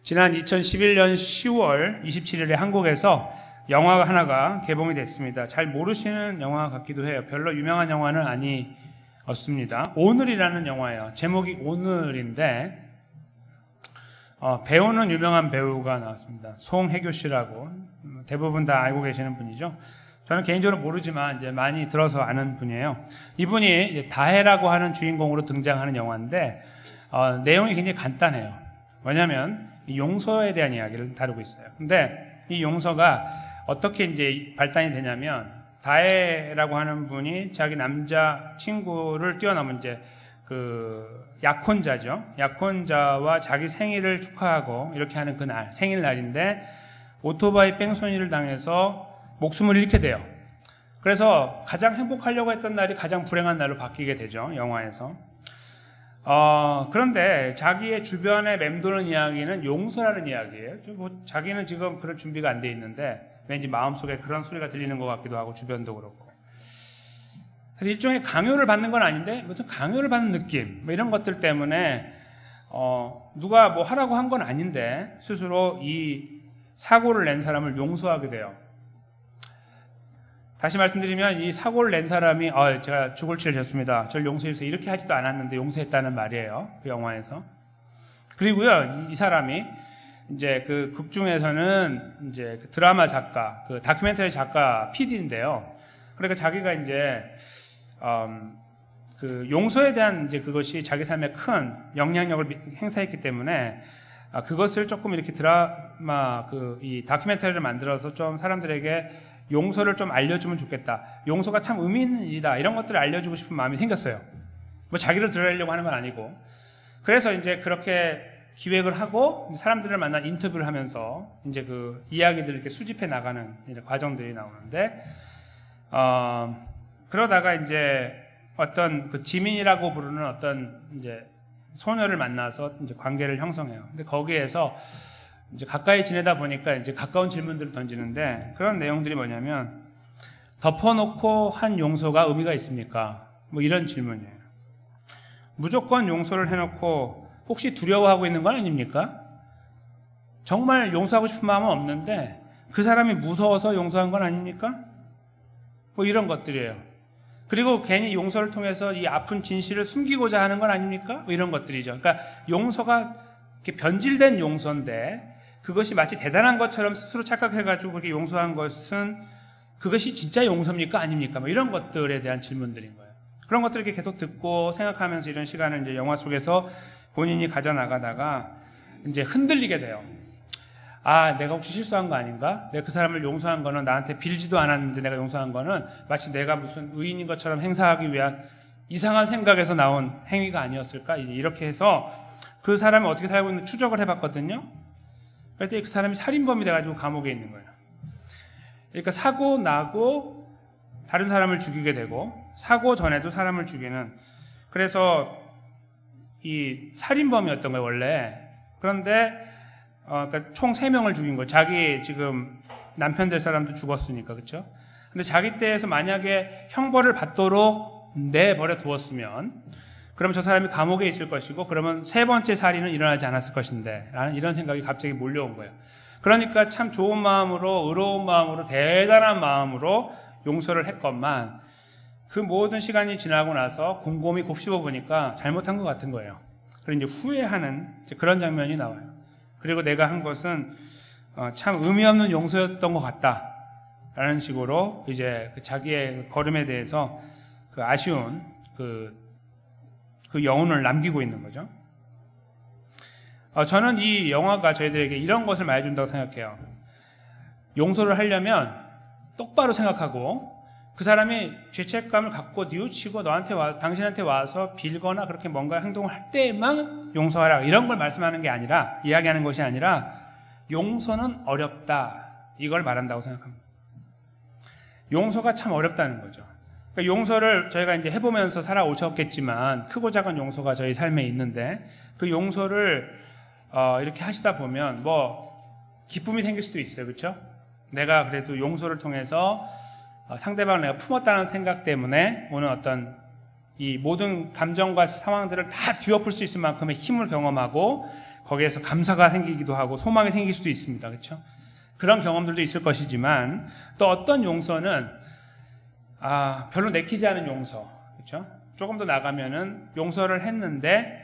지난 2011년 10월 27일에 한국에서 영화가 하나가 개봉이 됐습니다. 잘 모르시는 영화 같기도 해요. 별로 유명한 영화는 아니었습니다. 오늘이라는 영화예요. 제목이 오늘인데 배우는 유명한 배우가 나왔습니다. 송혜교 씨라고 대부분 다 알고 계시는 분이죠. 저는 개인적으로 모르지만 이제 많이 들어서 아는 분이에요. 이분이 다혜라고 하는 주인공으로 등장하는 영화인데 내용이 굉장히 간단해요. 왜냐하면 용서에 대한 이야기를 다루고 있어요. 근데 이 용서가 어떻게 이제 발단이 되냐면 다혜라고 하는 분이 자기 남자 친구를 뛰어넘은 이제 그 약혼자죠. 약혼자와 자기 생일을 축하하고 이렇게 하는 그날 생일날인데 오토바이 뺑소니를 당해서 목숨을 잃게 돼요. 그래서 가장 행복하려고 했던 날이 가장 불행한 날로 바뀌게 되죠. 영화에서. 그런데 자기의 주변에 맴도는 이야기는 용서라는 이야기예요. 뭐 자기는 지금 그런 준비가 안 돼 있는데 왠지 마음속에 그런 소리가 들리는 것 같기도 하고 주변도 그렇고. 그래서 일종의 강요를 받는 건 아닌데 무슨 강요를 받는 느낌 뭐 이런 것들 때문에 누가 뭐 하라고 한 건 아닌데 스스로 이 사고를 낸 사람을 용서하게 돼요. 다시 말씀드리면 이 사고를 낸 사람이 제가 죽을 죄를 졌습니다. 저를 용서해주세요. 이렇게 하지도 않았는데 용서했다는 말이에요. 그 영화에서. 그리고요, 이 사람이 이제 그 극 중에서는 이제 그 드라마 작가, 그 다큐멘터리 작가 PD인데요. 그러니까 자기가 이제 그 용서에 대한 이제 그것이 자기 삶에 큰 영향력을 행사했기 때문에 그것을 조금 이렇게 드라마 이 다큐멘터리를 만들어서 좀 사람들에게 용서를 좀 알려주면 좋겠다. 용서가 참 의미 있는 일이다. 이런 것들을 알려주고 싶은 마음이 생겼어요. 뭐 자기를 드러내려고 하는 건 아니고. 그래서 이제 그렇게 기획을 하고 사람들을 만나 인터뷰를 하면서 이제 그 이야기들을 이렇게 수집해 나가는 과정들이 나오는데, 그러다가 이제 어떤 그 지민이라고 부르는 어떤 이제 소녀를 만나서 이제 관계를 형성해요. 근데 거기에서 이제 가까이 지내다 보니까 이제 가까운 질문들을 던지는데 그런 내용들이 뭐냐면 덮어놓고 한 용서가 의미가 있습니까? 뭐 이런 질문이에요. 무조건 용서를 해놓고 혹시 두려워하고 있는 건 아닙니까? 정말 용서하고 싶은 마음은 없는데 그 사람이 무서워서 용서한 건 아닙니까? 뭐 이런 것들이에요. 그리고 괜히 용서를 통해서 이 아픈 진실을 숨기고자 하는 건 아닙니까? 뭐 이런 것들이죠. 그러니까 용서가 이렇게 변질된 용서인데 그것이 마치 대단한 것처럼 스스로 착각해가지고 그렇게 용서한 것은 그것이 진짜 용서입니까? 아닙니까? 뭐 이런 것들에 대한 질문들인 거예요. 그런 것들을 이렇게 계속 듣고 생각하면서 이런 시간을 이제 영화 속에서 본인이 가져나가다가 이제 흔들리게 돼요. 내가 혹시 실수한 거 아닌가? 내가 그 사람을 용서한 거는 나한테 빌지도 않았는데 내가 용서한 거는 마치 내가 무슨 의인인 것처럼 행사하기 위한 이상한 생각에서 나온 행위가 아니었을까? 이렇게 해서 그 사람이 어떻게 살고 있는지 추적을 해봤거든요. 그랬더니 그 사람이 살인범이 돼가지고 감옥에 있는 거예요. 그러니까 사고 나고 다른 사람을 죽이게 되고 사고 전에도 사람을 죽이는, 그래서 이 살인범이었던 거예요 원래. 그런데 그러니까 총 3명을 죽인 거예요. 자기 지금 남편 될 사람도 죽었으니까, 그렇죠? 근데 자기 때에서 만약에 형벌을 받도록 내버려 두었으면 그러면 저 사람이 감옥에 있을 것이고 그러면 3번째 살인은 일어나지 않았을 것인데 라는 이런 생각이 갑자기 몰려온 거예요. 그러니까 참 좋은 마음으로, 의로운 마음으로, 대단한 마음으로 용서를 했건만 그 모든 시간이 지나고 나서 곰곰이 곱씹어 보니까 잘못한 것 같은 거예요. 그리고 이제 후회하는 그런 장면이 나와요. 그리고 내가 한 것은 참 의미 없는 용서였던 것 같다 라는 식으로 이제 자기의 걸음에 대해서 그 아쉬운 그 여운을 남기고 있는 거죠. 저는 이 영화가 저희들에게 이런 것을 말해준다고 생각해요. 용서를 하려면 똑바로 생각하고 그 사람이 죄책감을 갖고 뉘우치고 당신한테 와서 빌거나 그렇게 뭔가 행동을 할 때만 용서하라 이런 걸 말씀하는 게 아니라, 이야기하는 것이 아니라 용서는 어렵다 이걸 말한다고 생각합니다. 용서가 참 어렵다는 거죠. 그러니까 용서를 저희가 이제 해보면서 살아오셨겠지만 크고 작은 용서가 저희 삶에 있는데 그 용서를 이렇게 하시다 보면 뭐 기쁨이 생길 수도 있어요. 그렇죠? 내가 그래도 용서를 통해서 상대방을 내가 품었다는 생각 때문에 오는 어떤 이 모든 감정과 상황들을 다 뒤엎을 수 있을 만큼의 힘을 경험하고 거기에서 감사가 생기기도 하고 소망이 생길 수도 있습니다. 그렇죠? 그런 경험들도 있을 것이지만 또 어떤 용서는 별로 내키지 않은 용서, 그렇죠? 조금 더 나가면은 용서를 했는데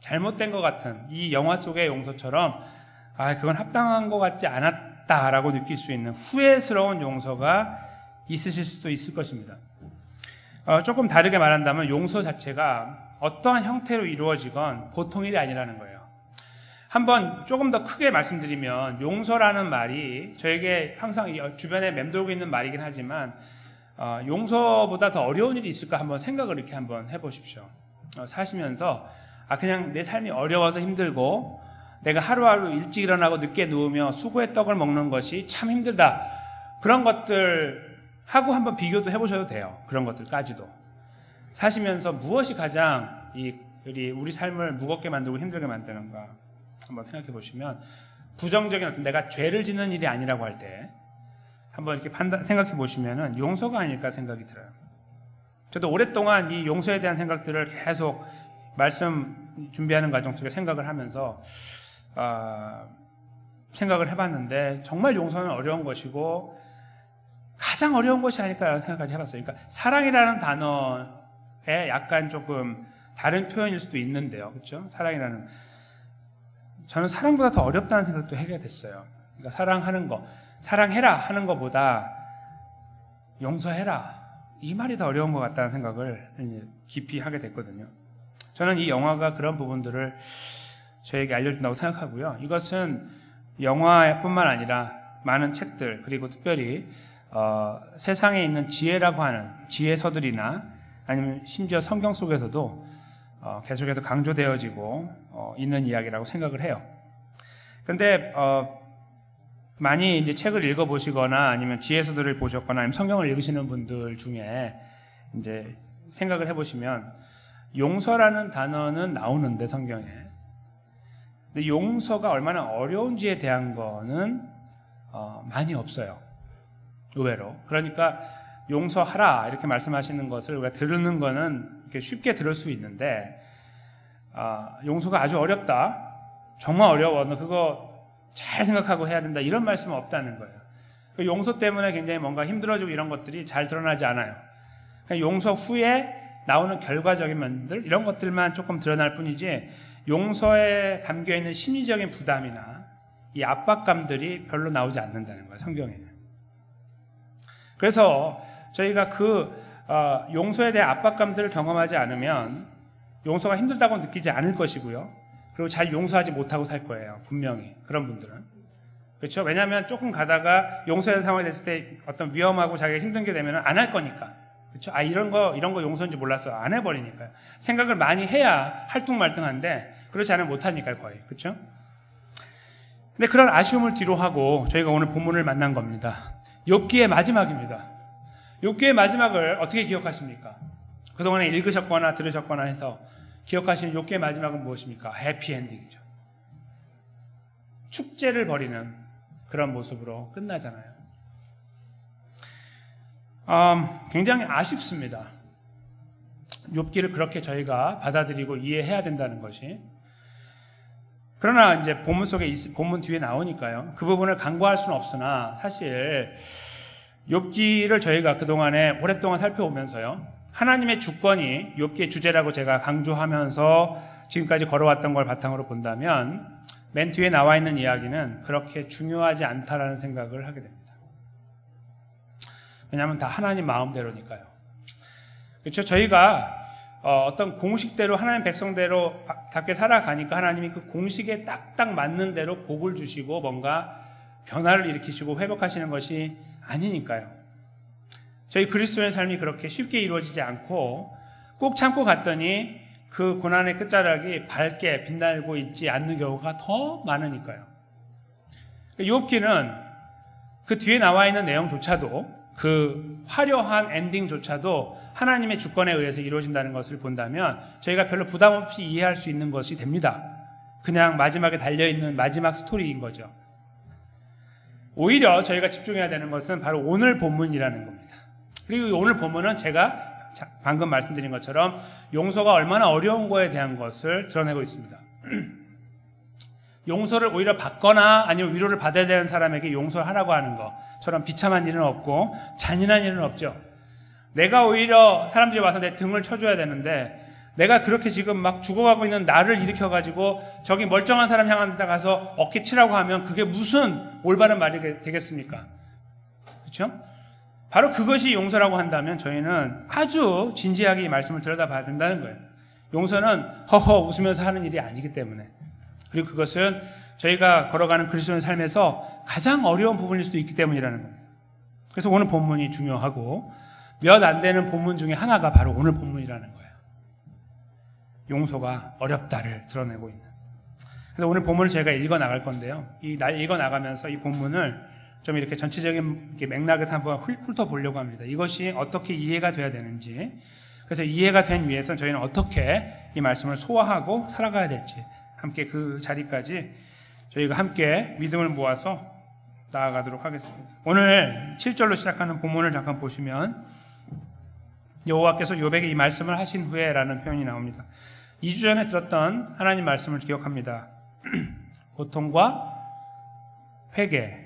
잘못된 것 같은 이 영화 속의 용서처럼 그건 합당한 것 같지 않았다라고 느낄 수 있는 후회스러운 용서가 있으실 수도 있을 것입니다. 조금 다르게 말한다면 용서 자체가 어떠한 형태로 이루어지건 보통 일이 아니라는 거예요. 한번 조금 더 크게 말씀드리면 용서라는 말이 저에게 항상 주변에 맴돌고 있는 말이긴 하지만 용서보다 더 어려운 일이 있을까 한번 생각을 이렇게 한번 해보십시오. 사시면서 그냥 내 삶이 어려워서 힘들고 내가 하루하루 일찍 일어나고 늦게 누우며 수고의 떡을 먹는 것이 참 힘들다. 그런 것들 하고 한번 비교도 해보셔도 돼요. 그런 것들까지도. 사시면서 무엇이 가장 우리 삶을 무겁게 만들고 힘들게 만드는가 한번 생각해 보시면 부정적인 어떤 내가 죄를 짓는 일이 아니라고 할 때 한번 이렇게 생각해 보시면은 용서가 아닐까 생각이 들어요. 저도 오랫동안 이 용서에 대한 생각들을 계속 말씀 준비하는 과정 속에 생각을 하면서 생각을 해봤는데 정말 용서는 어려운 것이고 가장 어려운 것이 아닐까라는 생각까지 해봤어요. 그러니까 사랑이라는 단어에 약간 조금 다른 표현일 수도 있는데요. 그렇죠? 사랑이라는 저는 사랑보다 더 어렵다는 생각도 하게 됐어요. 그러니까 사랑하는 거, 사랑해라 하는 것보다 용서해라 이 말이 더 어려운 것 같다는 생각을 깊이 하게 됐거든요. 저는 이 영화가 그런 부분들을 저에게 알려준다고 생각하고요. 이것은 영화뿐만 아니라 많은 책들 그리고 특별히 세상에 있는 지혜라고 하는 지혜서들이나 아니면 심지어 성경 속에서도 계속해서 강조되어지고 있는 이야기라고 생각을 해요. 그런데 많이 이제 책을 읽어보시거나 아니면 지혜서들을 보셨거나 아니면 성경을 읽으시는 분들 중에 이제 생각을 해보시면 용서라는 단어는 나오는데 성경에 근데 용서가 얼마나 어려운지에 대한 거는 많이 없어요. 의외로. 그러니까 용서하라 이렇게 말씀하시는 것을 우리가 들는 거는 이렇게 쉽게 들을 수 있는데 용서가 아주 어렵다. 정말 어려워. 너 그거 잘 생각하고 해야 된다. 이런 말씀은 없다는 거예요. 그 용서 때문에 굉장히 뭔가 힘들어지고 이런 것들이 잘 드러나지 않아요. 그러니까 용서 후에 나오는 결과적인 면들 이런 것들만 조금 드러날 뿐이지 용서에 담겨있는 심리적인 부담이나 이 압박감들이 별로 나오지 않는다는 거예요. 성경에는. 그래서 저희가 용서에 대한 압박감들을 경험하지 않으면 용서가 힘들다고 느끼지 않을 것이고요. 그리고 잘 용서하지 못하고 살 거예요. 분명히. 그런 분들은. 그렇죠? 왜냐하면 조금 가다가 용서의 상황이 됐을 때 어떤 위험하고 자기가 힘든 게 되면 안 할 거니까. 그렇죠? 이런 거 용서인지 몰랐어. 안 해버리니까요. 생각을 많이 해야 할뚱말뚱한데 그렇지 않으면 못하니까요. 거의. 그렇죠? 근데 그런 아쉬움을 뒤로 하고 저희가 오늘 본문을 만난 겁니다. 욥기의 마지막입니다. 욥기의 마지막을 어떻게 기억하십니까? 그동안에 읽으셨거나 들으셨거나 해서 기억하시는 욥기의 마지막은 무엇입니까? 해피엔딩이죠. 축제를 벌이는 그런 모습으로 끝나잖아요. 굉장히 아쉽습니다. 욥기를 그렇게 저희가 받아들이고 이해해야 된다는 것이. 그러나 이제 본문 속에 본문 뒤에 나오니까요. 그 부분을 간과할 수는 없으나 사실 욥기를 저희가 그동안에 오랫동안 살펴오면서요. 하나님의 주권이 욥기의 주제라고 제가 강조하면서 지금까지 걸어왔던 걸 바탕으로 본다면 맨 뒤에 나와 있는 이야기는 그렇게 중요하지 않다라는 생각을 하게 됩니다. 왜냐하면 다 하나님 마음대로니까요. 그렇죠? 저희가 어떤 공식대로 하나님 백성대로 답게 살아가니까 하나님이 그 공식에 딱딱 맞는 대로 복을 주시고 뭔가 변화를 일으키시고 회복하시는 것이 아니니까요. 저희 그리스도의 삶이 그렇게 쉽게 이루어지지 않고 꼭 참고 갔더니 그 고난의 끝자락이 밝게 빛나고 있지 않는 경우가 더 많으니까요. 욥기는 그 뒤에 나와 있는 내용조차도 그 화려한 엔딩조차도 하나님의 주권에 의해서 이루어진다는 것을 본다면 저희가 별로 부담 없이 이해할 수 있는 것이 됩니다. 그냥 마지막에 달려있는 마지막 스토리인 거죠. 오히려 저희가 집중해야 되는 것은 바로 오늘 본문이라는 겁니다. 그리고 오늘 본문은 제가 방금 말씀드린 것처럼 용서가 얼마나 어려운 거에 대한 것을 드러내고 있습니다. 용서를 오히려 받거나 아니면 위로를 받아야 되는 사람에게 용서를 하라고 하는 것처럼 비참한 일은 없고 잔인한 일은 없죠. 내가 오히려 사람들이 와서 내 등을 쳐줘야 되는데 내가 그렇게 지금 막 죽어가고 있는 나를 일으켜가지고 저기 멀쩡한 사람 향한 데 가서 어깨 치라고 하면 그게 무슨 올바른 말이 되겠습니까? 그렇죠? 바로 그것이 용서라고 한다면 저희는 아주 진지하게 이 말씀을 들여다봐야 된다는 거예요. 용서는 허허 웃으면서 하는 일이 아니기 때문에. 그리고 그것은 저희가 걸어가는 그리스도인 삶에서 가장 어려운 부분일 수도 있기 때문이라는 거예요. 그래서 오늘 본문이 중요하고 몇 안 되는 본문 중에 하나가 바로 오늘 본문이라는 거예요. 용서가 어렵다를 드러내고 있는. 그래서 오늘 본문을 저희가 읽어 나갈 건데요. 읽어 나가면서 이 본문을 좀 이렇게 전체적인 맥락을 한번 훑어보려고 합니다. 이것이 어떻게 이해가 돼야 되는지, 그래서 이해가 된 위에서 저희는 어떻게 이 말씀을 소화하고 살아가야 될지, 함께 그 자리까지 저희가 함께 믿음을 모아서 나아가도록 하겠습니다. 오늘 7절로 시작하는 본문을 잠깐 보시면 여호와께서 욥에게 이 말씀을 하신 후에 라는 표현이 나옵니다. 2주 전에 들었던 하나님 말씀을 기억합니다. 고통과 회개,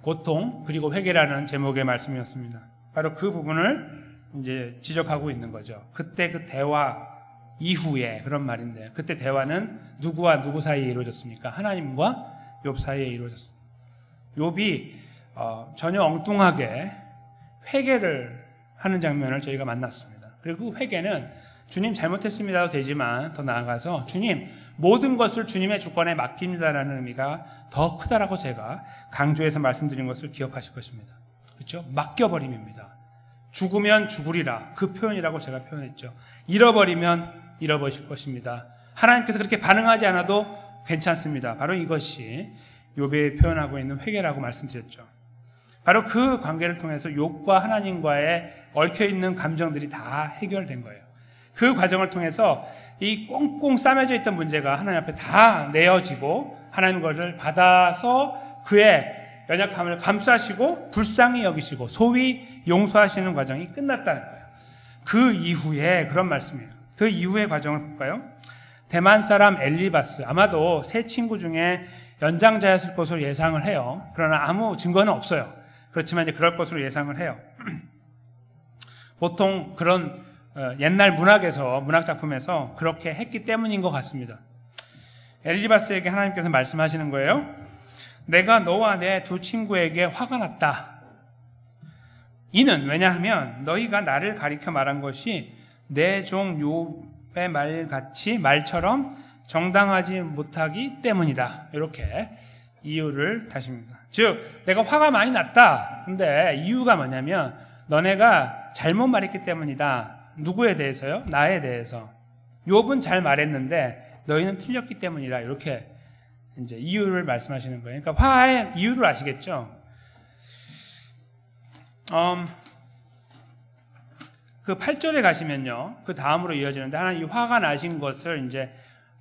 고통 그리고 회개라는 제목의 말씀이었습니다. 바로 그 부분을 이제 지적하고 있는 거죠. 그때 그 대화 이후에 그런 말인데, 그때 대화는 누구와 누구 사이에 이루어졌습니까? 하나님과 욥 사이에 이루어졌습니다. 욥이 전혀 엉뚱하게 회개를 하는 장면을 저희가 만났습니다. 그리고 그 회개는 주님 잘못했습니다도 되지만 더 나아가서 주님 모든 것을 주님의 주권에 맡깁니다라는 의미가 더 크다라고 제가 강조해서 말씀드린 것을 기억하실 것입니다. 그렇죠? 맡겨버림입니다. 죽으면 죽으리라, 그 표현이라고 제가 표현했죠. 잃어버리면 잃어버릴 것입니다. 하나님께서 그렇게 반응하지 않아도 괜찮습니다. 바로 이것이 욥이 표현하고 있는 회개라고 말씀드렸죠. 바로 그 관계를 통해서 욥과 하나님과의 얽혀있는 감정들이 다 해결된 거예요. 그 과정을 통해서 이 꽁꽁 싸매져 있던 문제가 하나님 앞에 다 내어지고 하나님 것을 받아서 그의 연약함을 감싸시고 불쌍히 여기시고 소위 용서하시는 과정이 끝났다는 거예요. 그 이후에 그런 말씀이에요. 그 이후의 과정을 볼까요? 대만 사람 엘리바스, 아마도 세 친구 중에 연장자였을 것으로 예상을 해요. 그러나 아무 증거는 없어요. 그렇지만 이제 그럴 것으로 예상을 해요. 보통 그런 옛날 문학작품에서 그렇게 했기 때문인 것 같습니다. 엘리바스에게 하나님께서 말씀하시는 거예요. 내가 너와 내 두 친구에게 화가 났다. 이는 왜냐하면 너희가 나를 가리켜 말한 것이 내 종 욥의 말같이 말처럼 정당하지 못하기 때문이다. 이렇게 이유를 다십니다. 즉 내가 화가 많이 났다. 근데 이유가 뭐냐면 너네가 잘못 말했기 때문이다. 누구에 대해서요? 나에 대해서. 욥은 잘 말했는데 너희는 틀렸기 때문이라. 이렇게 이제 이유를 말씀하시는 거예요. 그러니까 화의 이유를 아시겠죠? 그 8절에 가시면요, 그 다음으로 이어지는데 하나님 이 화가 나신 것을 이제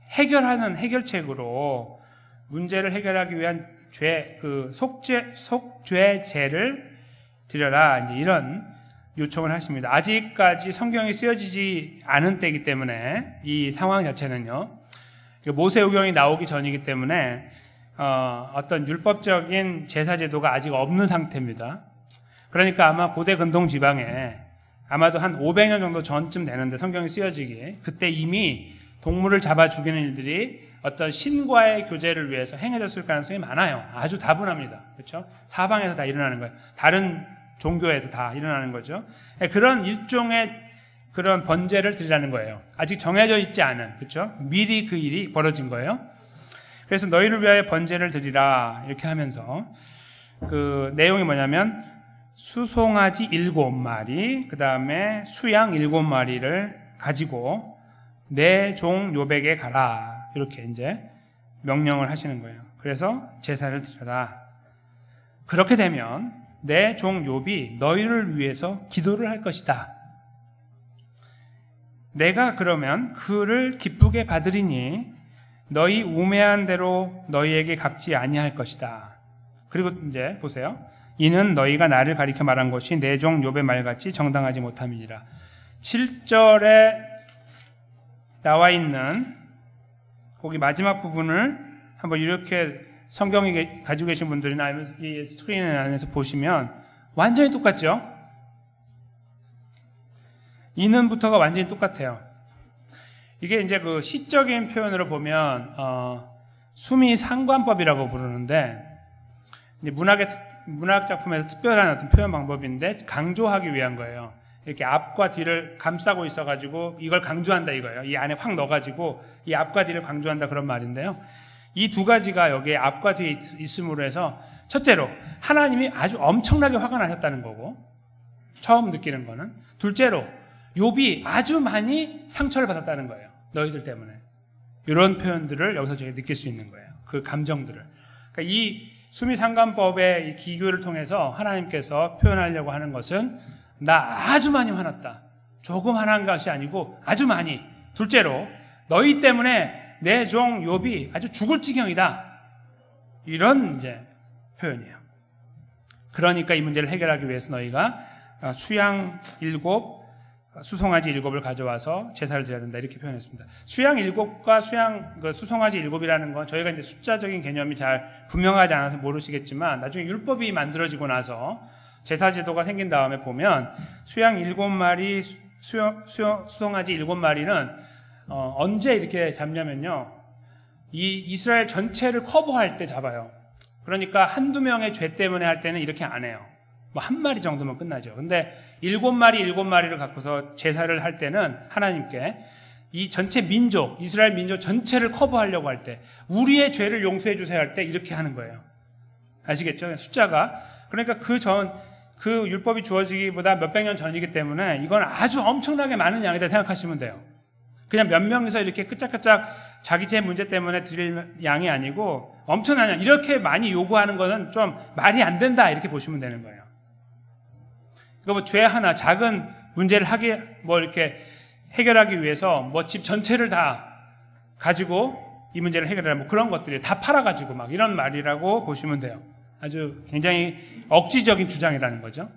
해결하는 해결책으로 문제를 해결하기 위한 속죄제를 드려라. 이제 이런 요청을 하십니다. 아직까지 성경이 쓰여지지 않은 때이기 때문에 이 상황 자체는요, 모세오경이 나오기 전이기 때문에 어떤 율법적인 제사제도가 아직 없는 상태입니다. 그러니까 아마 고대 근동 지방에 아마도 한 500년 정도 전쯤 되는데 성경이 쓰여지기, 그때 이미 동물을 잡아 죽이는 일들이 어떤 신과의 교제를 위해서 행해졌을 가능성이 많아요. 아주 다분합니다. 그렇죠? 사방에서 다 일어나는 거예요. 다른 종교에서 다 일어나는 거죠. 그런 일종의 그런 번제를 드리라는 거예요. 아직 정해져 있지 않은, 그렇죠? 미리 그 일이 벌어진 거예요. 그래서 너희를 위하여 번제를 드리라 이렇게 하면서 그 내용이 뭐냐면 수송아지 7마리, 그 다음에 수양 7마리를 가지고 내 종 욥에게 가라 이렇게 이제 명령을 하시는 거예요. 그래서 제사를 드려라. 그렇게 되면 내 종 욥이 너희를 위해서 기도를 할 것이다. 내가 그러면 그를 기쁘게 받으리니 너희 우매한 대로 너희에게 갚지 아니할 것이다. 그리고 이제 보세요. 이는 너희가 나를 가리켜 말한 것이 내 종 욥의 말같이 정당하지 못함이니라. 7절에 나와 있는 거기 마지막 부분을 한번 이렇게 성경이 가지고 계신 분들이나 아니면 이 스크린 안에서 보시면 완전히 똑같죠? 이는부터가 완전히 똑같아요. 이게 이제 그 시적인 표현으로 보면 수미상관법이라고 부르는데 이제 문학 작품에서 특별한 어떤 표현 방법인데 강조하기 위한 거예요. 이렇게 앞과 뒤를 감싸고 있어가지고 이걸 강조한다 이거예요. 이 안에 확 넣어가지고 이 앞과 뒤를 강조한다 그런 말인데요. 이 두 가지가 여기에 앞과 뒤에 있음으로 해서 첫째로 하나님이 아주 엄청나게 화가 나셨다는 거고 처음 느끼는 거는, 둘째로 욥이 아주 많이 상처를 받았다는 거예요. 너희들 때문에. 이런 표현들을 여기서 저희가 느낄 수 있는 거예요. 그 감정들을. 그러니까 이 수미상관법의 이 기교를 통해서 하나님께서 표현하려고 하는 것은 나 아주 많이 화났다. 조금 화난 것이 아니고 아주 많이. 둘째로 너희 때문에 내 종 욥이 아주 죽을 지경이다. 이런 이제 표현이에요. 그러니까 이 문제를 해결하기 위해서 너희가 수양 7, 수송아지 7을 가져와서 제사를 드려야 된다. 이렇게 표현했습니다. 수양 7과 수송아지 7이라는 건 저희가 이제 숫자적인 개념이 잘 분명하지 않아서 모르시겠지만 나중에 율법이 만들어지고 나서 제사제도가 생긴 다음에 보면 수양 7마리, 수송아지 7마리는 언제 이렇게 잡냐면요. 이 이스라엘 전체를 커버할 때 잡아요. 그러니까 한두 명의 죄 때문에 할 때는 이렇게 안 해요. 뭐 한 마리 정도면 끝나죠. 근데 7마리를 갖고서 제사를 할 때는 하나님께 이 전체 민족, 이스라엘 민족 전체를 커버하려고 할 때, 우리의 죄를 용서해 주세요 할 때 이렇게 하는 거예요. 아시겠죠? 숫자가. 그러니까 그 율법이 주어지기보다 몇백 년 전이기 때문에 이건 아주 엄청나게 많은 양이다 생각하시면 돼요. 그냥 몇 명이서 이렇게 끄짝끄짝 자기 죄 문제 때문에 드릴 양이 아니고 엄청난 양, 이렇게 많이 요구하는 것은 좀 말이 안 된다 이렇게 보시면 되는 거예요. 그러니까 뭐 죄 하나, 작은 문제를 이렇게 해결하기 위해서 집 전체를 다 가지고 이 문제를 해결하라, 뭐 그런 것들이 다 팔아가지고 막 이런 말이라고 보시면 돼요. 아주 굉장히 억지적인 주장이라는 거죠.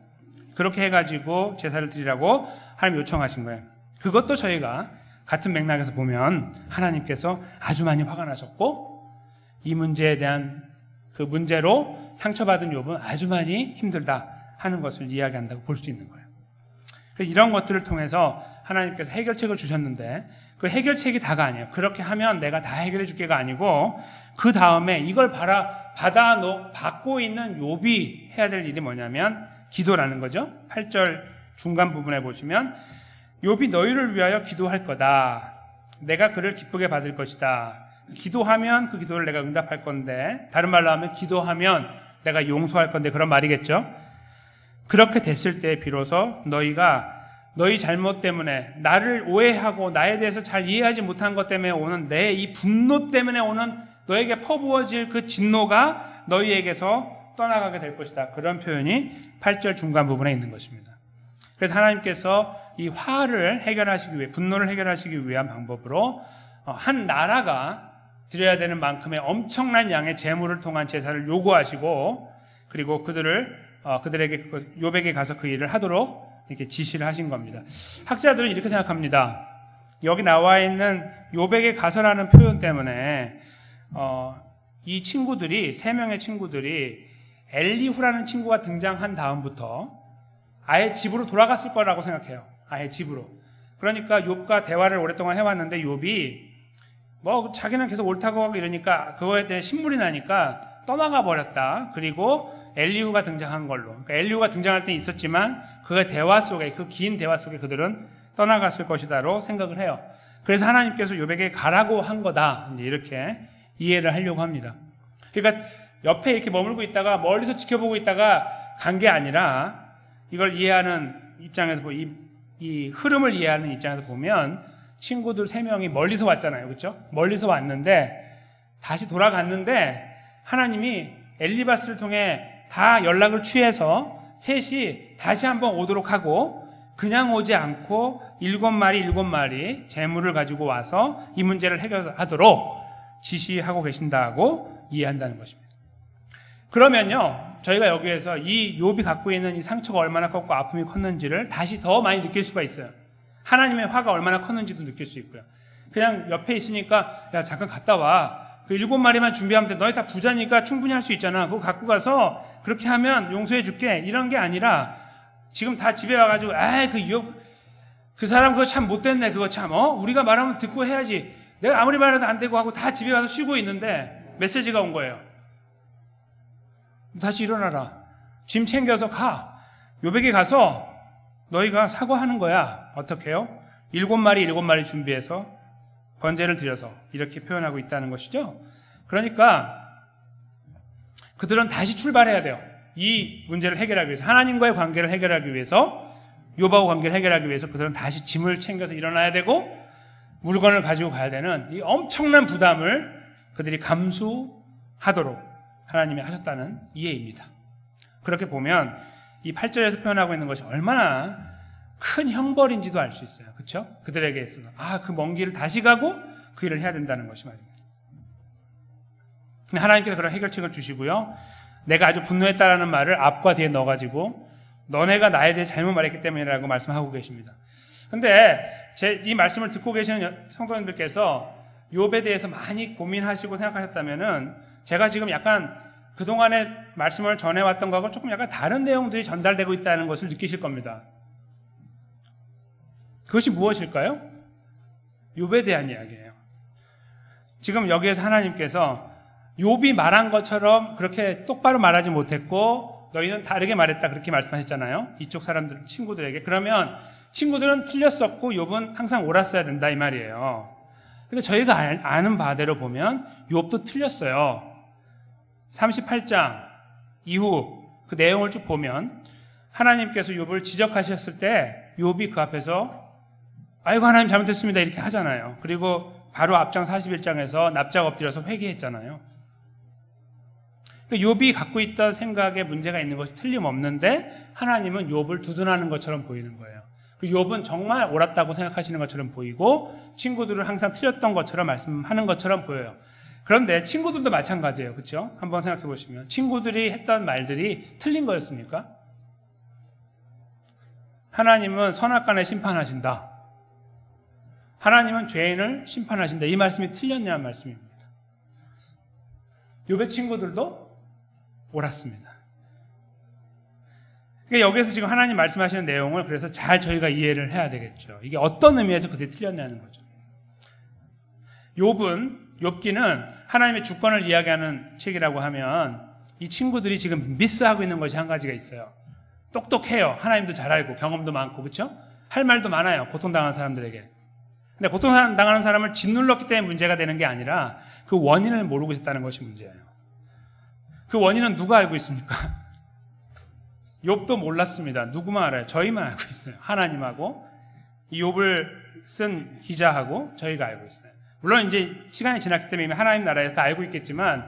그렇게 해가지고 제사를 드리라고 하나님 요청하신 거예요. 그것도 저희가 같은 맥락에서 보면 하나님께서 아주 많이 화가 나셨고 이 문제에 대한 그 문제로 상처받은 욥은 아주 많이 힘들다 하는 것을 이야기한다고 볼 수 있는 거예요. 이런 것들을 통해서 하나님께서 해결책을 주셨는데 그 해결책이 다가 아니에요. 그렇게 하면 내가 다 해결해 줄게가 아니고 그 다음에 이걸 받고 있는 욥이 해야 될 일이 뭐냐면 기도라는 거죠. 8절 중간 부분에 보시면 욥이 너희를 위하여 기도할 거다. 내가 그를 기쁘게 받을 것이다. 기도하면 그 기도를 내가 응답할 건데, 다른 말로 하면 기도하면 내가 용서할 건데, 그런 말이겠죠. 그렇게 됐을 때 비로소 너희가 너희 잘못 때문에 나를 오해하고 나에 대해서 잘 이해하지 못한 것 때문에 오는 내 이 분노 때문에 오는 너에게 퍼부어질 그 진노가 너희에게서 떠나가게 될 것이다. 그런 표현이 8절 중간 부분에 있는 것입니다. 그래서 하나님께서 이 화를 해결하시기 위해, 분노를 해결하시기 위한 방법으로 한 나라가 드려야 되는 만큼의 엄청난 양의 재물을 통한 제사를 요구하시고, 그리고 그들에게 욥에게 가서 그 일을 하도록 이렇게 지시를 하신 겁니다. 학자들은 이렇게 생각합니다. 여기 나와 있는 욥에게 가서라는 표현 때문에 이 친구들이, 3명의 친구들이 엘리후라는 친구가 등장한 다음부터 아예 집으로 돌아갔을 거라고 생각해요. 아예 집으로. 그러니까 욥과 대화를 오랫동안 해왔는데 욥이 자기는 계속 옳다고 하고 이러니까 그거에 대해 신물이 나니까 떠나가 버렸다. 그리고 엘리후가 등장한 걸로. 그러니까 엘리후가 등장할 때 있었지만 그 대화 속에, 그 긴 대화 속에 그들은 떠나갔을 것이다로 생각을 해요. 그래서 하나님께서 욥에게 가라고 한 거다. 이제 이렇게 이해를 하려고 합니다. 그러니까 옆에 이렇게 머물고 있다가 멀리서 지켜보고 있다가 간 게 아니라, 이걸 이해하는 입장에서 이 흐름을 이해하는 입장에서 보면 친구들 3명이 멀리서 왔잖아요. 그렇죠? 멀리서 왔는데 다시 돌아갔는데 하나님이 엘리바스를 통해 다 연락을 취해서 셋이 다시 한번 오도록 하고, 그냥 오지 않고 7마리 재물을 가지고 와서 이 문제를 해결하도록 지시하고 계신다고 이해한다는 것입니다. 그러면요, 저희가 여기에서 이 욥이 갖고 있는 이 상처가 얼마나 컸고 아픔이 컸는지를 다시 더 많이 느낄 수가 있어요. 하나님의 화가 얼마나 컸는지도 느낄 수 있고요. 그냥 옆에 있으니까 야 잠깐 갔다 와. 그 7마리만 준비하면 돼. 너희 다 부자니까 충분히 할 수 있잖아. 그거 갖고 가서 그렇게 하면 용서해 줄게. 이런 게 아니라 지금 다 집에 와가지고 그 사람 그거 참 못됐네. 그거 참 우리가 말하면 듣고 해야지. 내가 아무리 말해도 안 되고 하고 다 집에 와서 쉬고 있는데 메시지가 온 거예요. 다시 일어나라. 짐 챙겨서 가. 요백에 가서 너희가 사과하는 거야. 어떻게 해요? 7마리 준비해서 번제를 드려서 이렇게 표현하고 있다는 것이죠. 그러니까 그들은 다시 출발해야 돼요. 이 문제를 해결하기 위해서, 하나님과의 관계를 해결하기 위해서, 욥하고 관계를 해결하기 위해서 그들은 다시 짐을 챙겨서 일어나야 되고 물건을 가지고 가야 되는 이 엄청난 부담을 그들이 감수하도록 하나님이 하셨다는 이해입니다. 그렇게 보면 이 8절에서 표현하고 있는 것이 얼마나 큰 형벌인지도 알 수 있어요. 그렇죠? 그들에게 있어서 그 먼 길을 다시 가고 그 일을 해야 된다는 것이 말입니다. 하나님께서 그런 해결책을 주시고요. 내가 아주 분노했다라는 말을 앞과 뒤에 넣어가지고 너네가 나에 대해 잘못 말했기 때문이라고 말씀하고 계십니다. 근데 이 말씀을 듣고 계시는 성도님들께서 욥에 대해서 많이 고민하시고 생각하셨다면은 제가 지금 약간 그동안의 말씀을 전해왔던 것하고 조금 약간 다른 내용들이 전달되고 있다는 것을 느끼실 겁니다. 그것이 무엇일까요? 욥에 대한 이야기예요. 지금 여기에서 하나님께서 욥이 말한 것처럼 그렇게 똑바로 말하지 못했고 너희는 다르게 말했다 그렇게 말씀하셨잖아요. 이쪽 사람들 친구들에게. 그러면 친구들은 틀렸었고 욥은 항상 옳았어야 된다 이 말이에요. 근데 저희가 아는 바대로 보면 욥도 틀렸어요. 38장 이후 그 내용을 쭉 보면 하나님께서 욥을 지적하셨을 때 욥이 그 앞에서 아이고 하나님 잘못했습니다 이렇게 하잖아요. 그리고 바로 앞장 41장에서 납작 엎드려서 회개했잖아요. 욥이 갖고 있던 생각에 문제가 있는 것이 틀림없는데 하나님은 욥을 두둔하는 것처럼 보이는 거예요. 욥은 정말 옳았다고 생각하시는 것처럼 보이고 친구들은 항상 틀렸던 것처럼 말씀하는 것처럼 보여요. 그런데 친구들도 마찬가지예요. 그렇죠? 한번 생각해 보시면 친구들이 했던 말들이 틀린 거였습니까? 하나님은 선악간에 심판하신다. 하나님은 죄인을 심판하신다. 이 말씀이 틀렸냐는 말씀입니다. 욥의 친구들도 옳았습니다. 그러니까 여기서 지금 하나님 말씀하시는 내용을 그래서 잘 저희가 이해를 해야 되겠죠. 이게 어떤 의미에서 그들이 틀렸냐는 거죠. 욥기는 하나님의 주권을 이야기하는 책이라고 하면 이 친구들이 지금 미스하고 있는 것이 한 가지가 있어요. 똑똑해요. 하나님도 잘 알고 경험도 많고 그렇죠? 할 말도 많아요. 고통당한 사람들에게. 근데 고통당하는 사람을 짓눌렀기 때문에 문제가 되는 게 아니라 그 원인을 모르고 있다는 것이 문제예요. 그 원인은 누가 알고 있습니까? 욥도 몰랐습니다. 누구만 알아요? 저희만 알고 있어요. 하나님하고 이 욥을 쓴 기자하고 저희가 알고 있어요. 물론 이제 시간이 지났기 때문에 하나님 나라에서 다 알고 있겠지만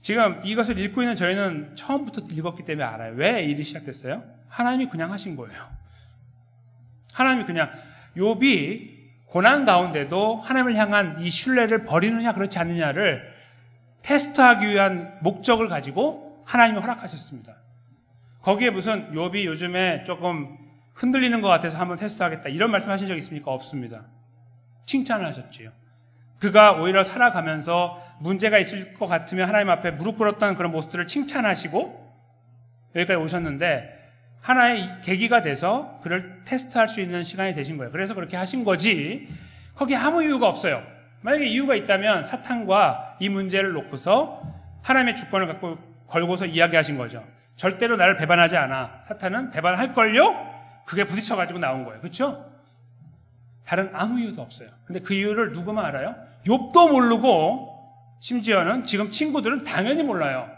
지금 이것을 읽고 있는 저희는 처음부터 읽었기 때문에 알아요. 왜 일이 시작됐어요? 하나님이 그냥 하신 거예요. 하나님이 그냥 욥이 고난 가운데도 하나님을 향한 이 신뢰를 버리느냐 그렇지 않느냐를 테스트하기 위한 목적을 가지고 하나님이 허락하셨습니다. 거기에 무슨 욥이 요즘에 조금 흔들리는 것 같아서 한번 테스트하겠다 이런 말씀하신 적 있습니까? 없습니다. 칭찬을 하셨지요. 그가 오히려 살아가면서 문제가 있을 것 같으면 하나님 앞에 무릎 꿇었던 그런 모습들을 칭찬하시고 여기까지 오셨는데 하나의 계기가 돼서 그를 테스트할 수 있는 시간이 되신 거예요. 그래서 그렇게 하신 거지 거기에 아무 이유가 없어요. 만약에 이유가 있다면 사탄과 이 문제를 놓고서 하나님의 주권을 갖고 걸고서 이야기하신 거죠. 절대로 나를 배반하지 않아. 사탄은 배반할걸요? 그게 부딪혀가지고 나온 거예요. 그렇죠? 다른 아무 이유도 없어요. 근데 그 이유를 누구만 알아요? 욥도 모르고 심지어는 지금 친구들은 당연히 몰라요.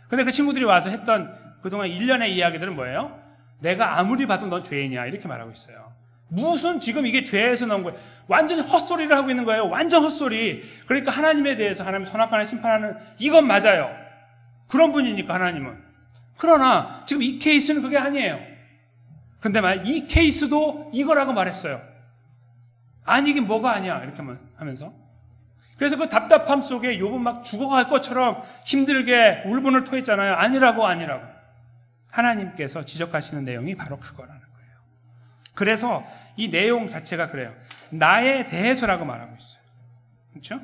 근데 그 친구들이 와서 했던 그동안 1년의 이야기들은 뭐예요? 내가 아무리 봐도 넌 죄인이야 이렇게 말하고 있어요. 무슨 지금 이게 죄에서 나온 거예요. 완전히 헛소리를 하고 있는 거예요. 완전 헛소리. 그러니까 하나님에 대해서 하나님 선악간에 심판하는 이건 맞아요. 그런 분이니까 하나님은. 그러나 지금 이 케이스는 그게 아니에요. 근데 이 케이스도 이거라고 말했어요. 아니긴 뭐가 아니야 이렇게 하면서. 그래서 그 답답함 속에 욥은 막 죽어갈 것처럼 힘들게 울분을 토했잖아요. 아니라고. 하나님께서 지적하시는 내용이 바로 그거라는 거예요. 그래서 이 내용 자체가 그래요. 나에 대해서라고 말하고 있어요. 그렇죠?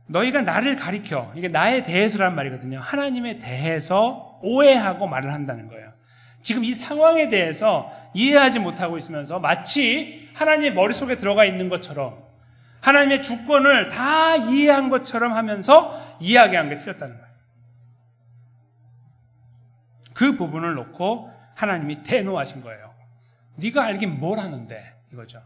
너희가 나를 가리켜, 이게 나에 대해서란 말이거든요. 하나님에 대해서 오해하고 말을 한다는 거예요. 지금 이 상황에 대해서 이해하지 못하고 있으면서 마치 하나님의 머릿속에 들어가 있는 것처럼 하나님의 주권을 다 이해한 것처럼 하면서 이야기한 게 틀렸다는 거예요. 그 부분을 놓고 하나님이 대노하신 거예요. 네가 알긴 뭘 하는데, 이거죠.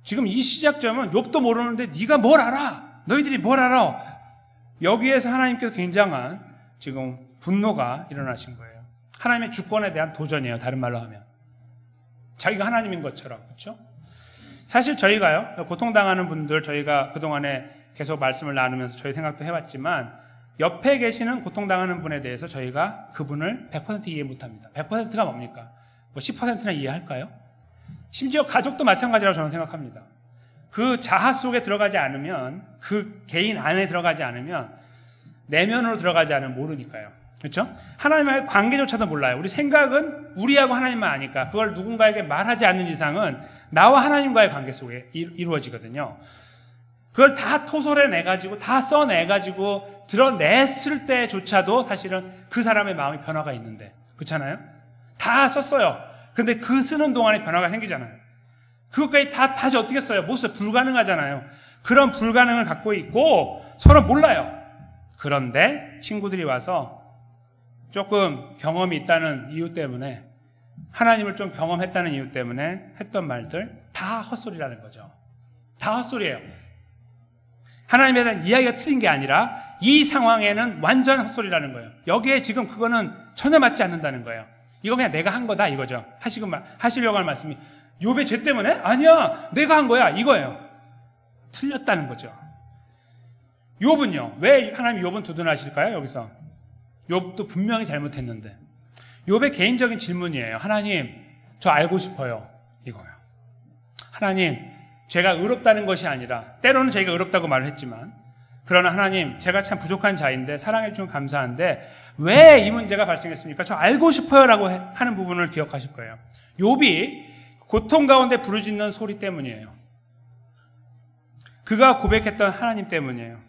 지금 이 시작점은 욥도 모르는데 네가 뭘 알아? 너희들이 뭘 알아? 여기에서 하나님께서 굉장한 지금 분노가 일어나신 거예요. 하나님의 주권에 대한 도전이에요. 다른 말로 하면 자기가 하나님인 것처럼. 그렇죠? 사실 저희가요, 고통당하는 분들, 저희가 그동안에 계속 말씀을 나누면서 저희 생각도 해왔지만 옆에 계시는 고통당하는 분에 대해서 저희가 그분을 100% 이해 못합니다. 100%가 뭡니까? 10%나 이해할까요? 심지어 가족도 마찬가지라고 저는 생각합니다. 그 자아 속에 들어가지 않으면, 그 개인 안에 들어가지 않으면, 내면으로 들어가지 않으면 모르니까요. 그렇죠? 하나님과의 관계조차도 몰라요. 우리 생각은 우리하고 하나님만 아니까 그걸 누군가에게 말하지 않는 이상은 나와 하나님과의 관계 속에 이루어지거든요. 그걸 다 토설해내가지고, 다 써내가지고 드러냈을 때조차도 사실은 그 사람의 마음이 변화가 있는데, 그렇잖아요? 다 썼어요. 근데 그 쓰는 동안에 변화가 생기잖아요. 그것까지 다시 어떻게 써요? 못 써요. 불가능하잖아요. 그런 불가능을 갖고 있고 서로 몰라요. 그런데 친구들이 와서 조금 경험이 있다는 이유 때문에, 하나님을 좀 경험했다는 이유 때문에 했던 말들 다 헛소리라는 거죠. 다 헛소리예요. 하나님에 대한 이야기가 틀린 게 아니라 이 상황에는 완전 헛소리라는 거예요. 여기에 지금 그거는 전혀 맞지 않는다는 거예요. 이거 그냥 내가 한 거다, 이거죠. 하시려고 하는 말씀이 욥의 죄 때문에? 아니야, 내가 한 거야, 이거예요. 틀렸다는 거죠. 욥은요, 왜 하나님이 욥은 두둔하실까요? 여기서 욥도 분명히 잘못했는데, 욥의 개인적인 질문이에요. 하나님, 저 알고 싶어요, 이거예요. 하나님, 제가 의롭다는 것이 아니라, 때로는 저희가 의롭다고 말을 했지만, 그러나 하나님, 제가 참 부족한 자인데 사랑해 주면 감사한데 왜 이 문제가 발생했습니까? 저 알고 싶어요라고 하는 부분을 기억하실 거예요. 욥이 고통 가운데 부르짖는 소리 때문이에요. 그가 고백했던 하나님 때문이에요.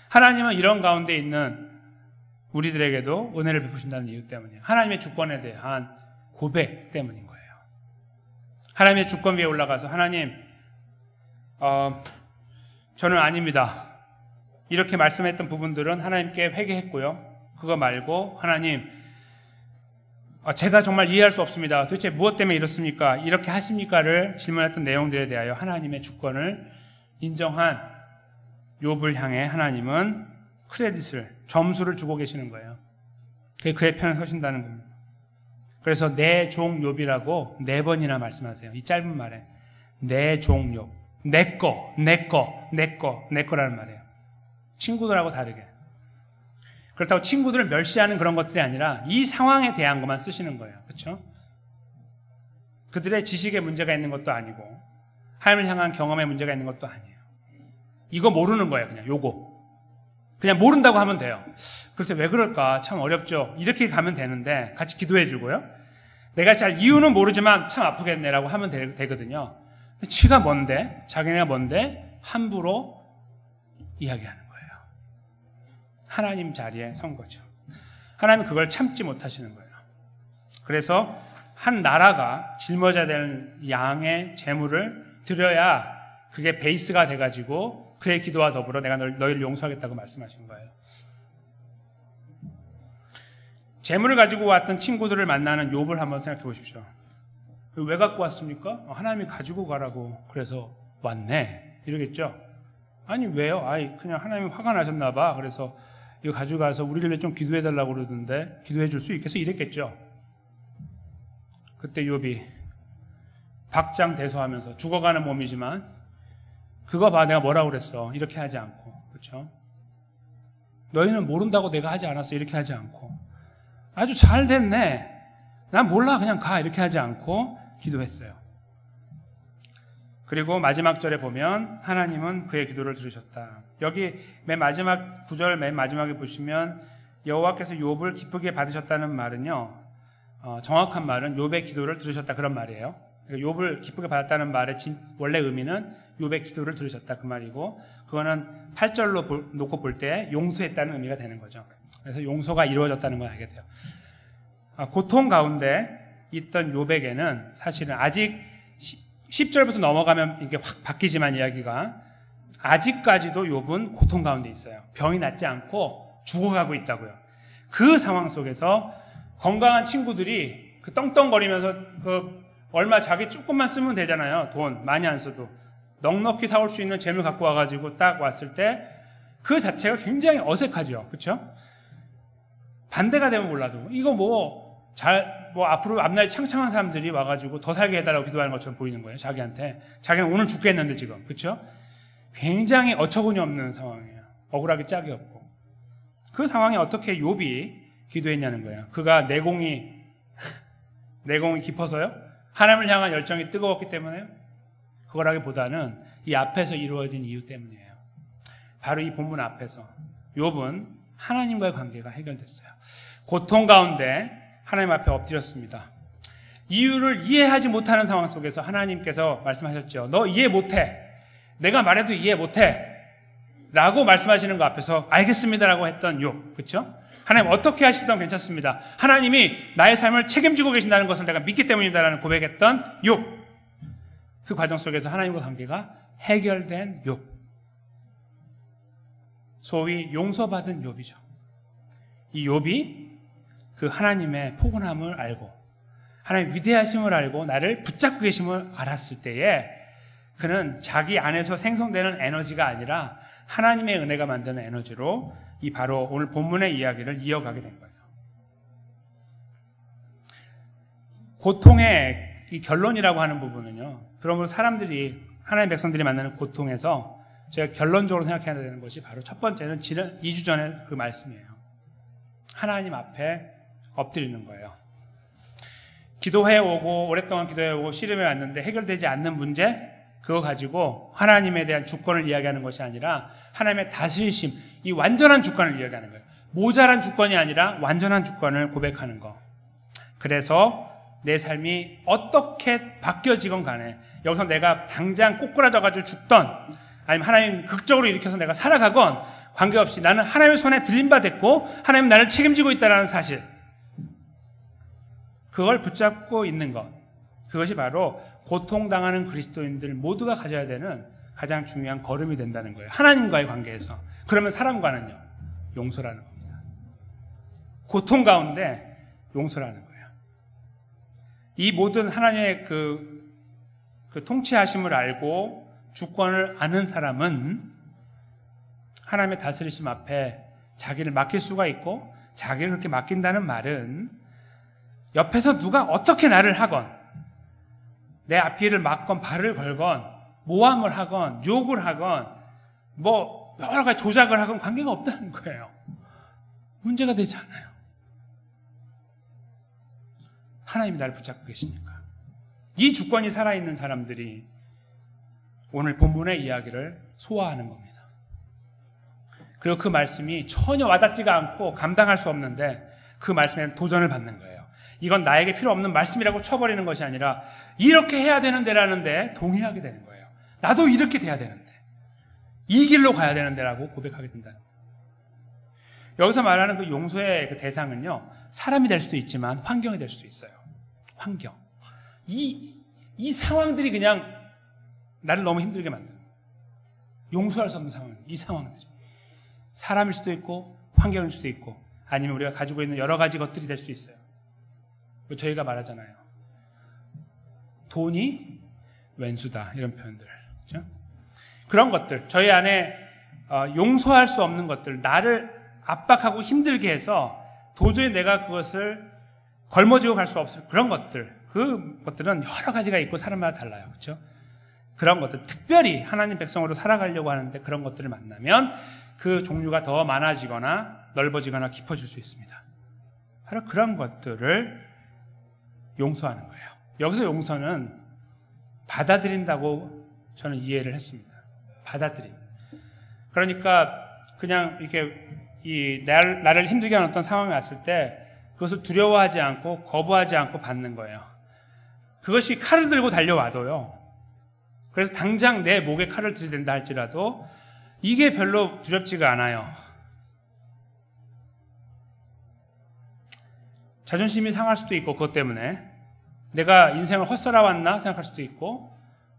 하나님은 이런 가운데 있는 우리들에게도 은혜를 베푸신다는 이유 때문이에요. 하나님의 주권에 대한 고백 때문인 거예요. 하나님의 주권 위에 올라가서 하나님, 저는 아닙니다. 이렇게 말씀했던 부분들은 하나님께 회개했고요. 그거 말고 하나님, 제가 정말 이해할 수 없습니다. 도대체 무엇 때문에 이렇습니까? 이렇게 하십니까를 질문했던 내용들에 대하여 하나님의 주권을 인정한 욥을 향해 하나님은 크레딧을, 점수를 주고 계시는 거예요. 그게 그의 편에 서신다는 겁니다. 그래서 내 종 욥이라고 4번이나 말씀하세요. 이 짧은 말에 내 종 욥, 내 거라는 말이에요. 친구들하고 다르게. 그렇다고 친구들을 멸시하는 그런 것들이 아니라 이 상황에 대한 것만 쓰시는 거예요. 그렇죠? 그들의 지식에 문제가 있는 것도 아니고 하나님을 향한 경험에 문제가 있는 것도 아니에요. 이거 모르는 거예요. 그냥 요거. 그냥 모른다고 하면 돼요. 그래서 왜 그럴까? 참 어렵죠. 이렇게 가면 되는데 같이 기도해 주고요. 내가 잘 이유는 모르지만 참 아프겠네라고 하면 되거든요. 근데 지가 뭔데? 자기네가 뭔데? 함부로 이야기하는 거예요. 하나님 자리에 선 거죠. 하나님은 그걸 참지 못하시는 거예요. 그래서 한 나라가 짊어져야 되는 양의 재물을 드려야 그게 베이스가 돼가지고 그의 기도와 더불어 내가 너희를 용서하겠다고 말씀하신 거예요. 재물을 가지고 왔던 친구들을 만나는 욥을 한번 생각해 보십시오. 왜 갖고 왔습니까? 하나님이 가지고 가라고 그래서 왔네 이러겠죠. 아니 왜요? 그냥 하나님이 화가 나셨나 봐. 그래서 이거 가져가서 우리를 위해 좀 기도해 달라고 그러던데 기도해 줄 수 있겠어? 이랬겠죠. 그때 욥이 박장대소하면서 죽어가는 몸이지만 그거 봐, 내가 뭐라고 그랬어. 이렇게 하지 않고, 그렇죠? 너희는 모른다고 내가 하지 않았어. 이렇게 하지 않고 아주 잘 됐네. 난 몰라, 그냥 가. 이렇게 하지 않고 기도했어요. 그리고 마지막 절에 보면 하나님은 그의 기도를 들으셨다. 여기 맨 마지막 구절 맨 마지막에 보시면 여호와께서 욥을 기쁘게 받으셨다는 말은요, 정확한 말은 욥의 기도를 들으셨다 그런 말이에요. 그러니까 욥을 기쁘게 받았다는 말의 원래 의미는 욥의 기도를 들으셨다 그 말이고, 그거는 8절로 놓고 볼 때 용서했다는 의미가 되는 거죠. 그래서 용서가 이루어졌다는 걸 알게 돼요. 고통 가운데 있던 욥에게는 사실은 아직 10절부터 넘어가면 이게 확 바뀌지만 이야기가 아직까지도 욥은 고통 가운데 있어요. 병이 낫지 않고 죽어가고 있다고요. 그 상황 속에서 건강한 친구들이 그 떵떵거리면서 얼마 자기 조금만 쓰면 되잖아요. 돈 많이 안 써도 넉넉히 사올 수 있는 재물 갖고 와가지고 딱 왔을 때 그 자체가 굉장히 어색하죠. 그렇죠? 반대가 되면 몰라도 이거 앞으로 앞날이 창창한 사람들이 와가지고 더 살게 해달라고 기도하는 것처럼 보이는 거예요. 자기한테. 자기는 오늘 죽겠는데 지금. 그렇죠? 굉장히 어처구니 없는 상황이에요. 억울하기 짝이 없고. 그 상황에 어떻게 욥이 기도했냐는 거예요. 그가 내공이 깊어서요? 하나님을 향한 열정이 뜨거웠기 때문에요? 그거라기보다는 이 앞에서 이루어진 이유 때문이에요. 바로 이 본문 앞에서 욥은 하나님과의 관계가 해결됐어요. 고통 가운데 하나님 앞에 엎드렸습니다. 이유를 이해하지 못하는 상황 속에서 하나님께서 말씀하셨죠. 너 이해 못해. 내가 말해도 이해 못해. 라고 말씀하시는 거 앞에서 알겠습니다라고 했던 욥. 그렇죠? 하나님 어떻게 하시든 괜찮습니다. 하나님이 나의 삶을 책임지고 계신다는 것을 내가 믿기 때문이다라는 고백했던 욥. 그 과정 속에서 하나님과 관계가 해결된 욥. 소위 용서받은 욥이죠. 이 욥이 그 하나님의 포근함을 알고 하나님의 위대하심을 알고 나를 붙잡고 계심을 알았을 때에 그는 자기 안에서 생성되는 에너지가 아니라 하나님의 은혜가 만드는 에너지로 이 바로 오늘 본문의 이야기를 이어가게 된 거예요. 고통의 이 결론이라고 하는 부분은요. 그러므로 사람들이 하나님의 백성들이 만나는 고통에서 제가 결론적으로 생각해야 되는 것이 바로 첫 번째는 지난 2주 전에 그 말씀이에요. 하나님 앞에 엎드리는 거예요. 기도해오고 오랫동안 기도해오고 씨름해 왔는데 해결되지 않는 문제 그거 가지고 하나님에 대한 주권을 이야기하는 것이 아니라 하나님의 다스리심, 이 완전한 주권을 이야기하는 거예요. 모자란 주권이 아니라 완전한 주권을 고백하는 거. 그래서 내 삶이 어떻게 바뀌어지건 간에 여기서 내가 당장 꼬꾸라져가지고 죽던 아니면 하나님 극적으로 일으켜서 내가 살아가건 관계없이 나는 하나님의 손에 들린 바 됐고 하나님 나를 책임지고 있다는 사실, 그걸 붙잡고 있는 것, 그것이 바로 고통당하는 그리스도인들 모두가 가져야 되는 가장 중요한 걸음이 된다는 거예요. 하나님과의 관계에서. 그러면 사람과는요, 용서라는 겁니다. 고통 가운데 용서라는 거예요. 이 모든 하나님의 그 통치하심을 알고 주권을 아는 사람은 하나님의 다스리심 앞에 자기를 맡길 수가 있고, 자기를 그렇게 맡긴다는 말은 옆에서 누가 어떻게 나를 하건 내 앞길을 막건 발을 걸건 모함을 하건 욕을 하건 여러 가지 조작을 하건 관계가 없다는 거예요. 문제가 되지 않아요. 하나님이 나를 붙잡고 계시니까. 이 주권이 살아있는 사람들이 오늘 본문의 이야기를 소화하는 겁니다. 그리고 그 말씀이 전혀 와닿지가 않고 감당할 수 없는데 그 말씀에 도전을 받는 거예요. 이건 나에게 필요 없는 말씀이라고 쳐버리는 것이 아니라 이렇게 해야 되는데라는데 동의하게 되는 거예요. 나도 이렇게 돼야 되는데, 이 길로 가야 되는데라고 고백하게 된다는 거예요. 여기서 말하는 그 용서의 그 대상은요, 사람이 될 수도 있지만 환경이 될 수도 있어요. 환경. 이 상황들이 그냥 나를 너무 힘들게 만드는, 용서할 수 없는 상황, 이 상황들이 사람일 수도 있고 환경일 수도 있고 아니면 우리가 가지고 있는 여러 가지 것들이 될 수 있어요. 저희가 말하잖아요. 돈이 왼수다, 이런 표현들. 그렇죠? 그런 것들, 저희 안에 용서할 수 없는 것들, 나를 압박하고 힘들게 해서 도저히 내가 그것을 걸머쥐고 갈 수 없을 그런 것들, 그 것들은 여러 가지가 있고 사람마다 달라요. 그렇죠? 그런 것들, 특별히 하나님 백성으로 살아가려고 하는데 그런 것들을 만나면 그 종류가 더 많아지거나 넓어지거나 깊어질 수 있습니다. 바로 그런 것들을 용서하는 거예요. 여기서 용서는 받아들인다고 저는 이해를 했습니다. 받아들임. 그러니까 그냥 이렇게 나를 힘들게 하는 어떤 상황이 왔을 때 그것을 두려워하지 않고 거부하지 않고 받는 거예요. 그것이 칼을 들고 달려와도요. 그래서 당장 내 목에 칼을 들이댄다 할지라도 이게 별로 두렵지가 않아요. 자존심이 상할 수도 있고 그것 때문에 내가 인생을 헛살아왔나 생각할 수도 있고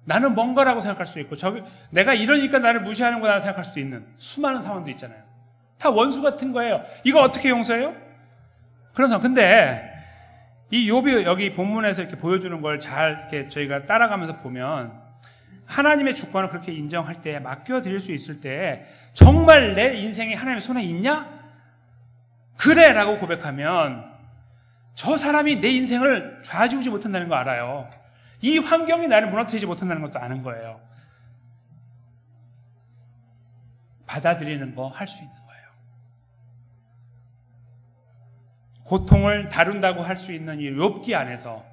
나는 뭔가라고 생각할 수도 있고 내가 이러니까 나를 무시하는구나 생각할 수도 있는 수많은 상황도 있잖아요. 다 원수 같은 거예요. 이거 어떻게 용서해요? 그런 상황. 근데 이 욥이 여기 본문에서 이렇게 보여주는 걸 잘 이렇게 저희가 따라가면서 보면 하나님의 주권을 그렇게 인정할 때 맡겨드릴 수 있을 때 정말 내 인생이 하나님의 손에 있냐? 그래 라고 고백하면 저 사람이 내 인생을 좌지우지 못한다는 거 알아요. 이 환경이 나를 무너뜨리지 못한다는 것도 아는 거예요. 받아들이는 거 할 수 있는 거예요. 고통을 다룬다고 할 수 있는 이 욥기 안에서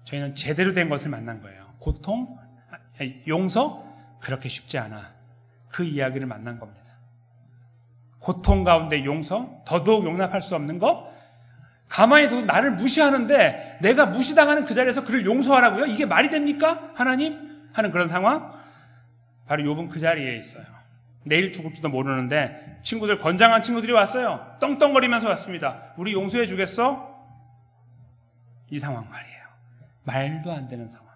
저희는 제대로 된 것을 만난 거예요. 고통, 용서 그렇게 쉽지 않아. 그 이야기를 만난 겁니다. 고통 가운데 용서, 더더욱 용납할 수 없는 거, 가만히 둬도 나를 무시하는데 내가 무시당하는 그 자리에서 그를 용서하라고요? 이게 말이 됩니까? 하나님? 하는 그런 상황? 바로 욥은 그 자리에 있어요. 내일 죽을지도 모르는데 친구들, 건장한 친구들이 왔어요. 떵떵거리면서 왔습니다. 우리 용서해 주겠어? 이 상황 말이에요. 말도 안 되는 상황.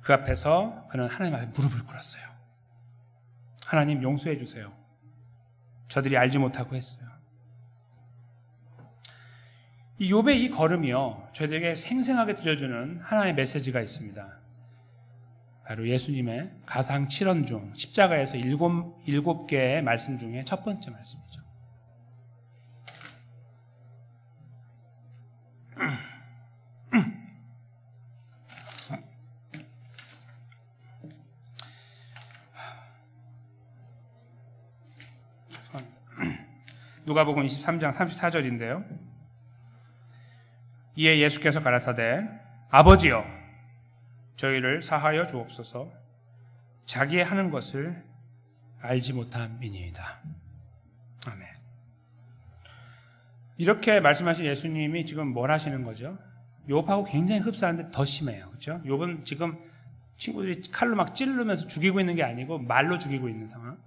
그 앞에서 그는 하나님 앞에 무릎을 꿇었어요. 하나님 용서해 주세요. 저들이 알지 못하고 했어요. 이 욥의 이 걸음이요, 저희들에게 생생하게 들려주는 하나의 메시지가 있습니다. 바로 예수님의 가상 7원 중 십자가에서 일곱 개의 말씀 중에 첫 번째 말씀이죠. 누가복음 23장 34절인데요. 이에 예수께서 가라사대 아버지여 저희를 사하여 주옵소서 자기의 하는 것을 알지 못함이니이다. 아멘. 이렇게 말씀하신 예수님이 지금 뭘 하시는 거죠? 욥하고 굉장히 흡사한데 더 심해요. 그렇죠? 욥은 지금 친구들이 칼로 막 찌르면서 죽이고 있는 게 아니고 말로 죽이고 있는 상황.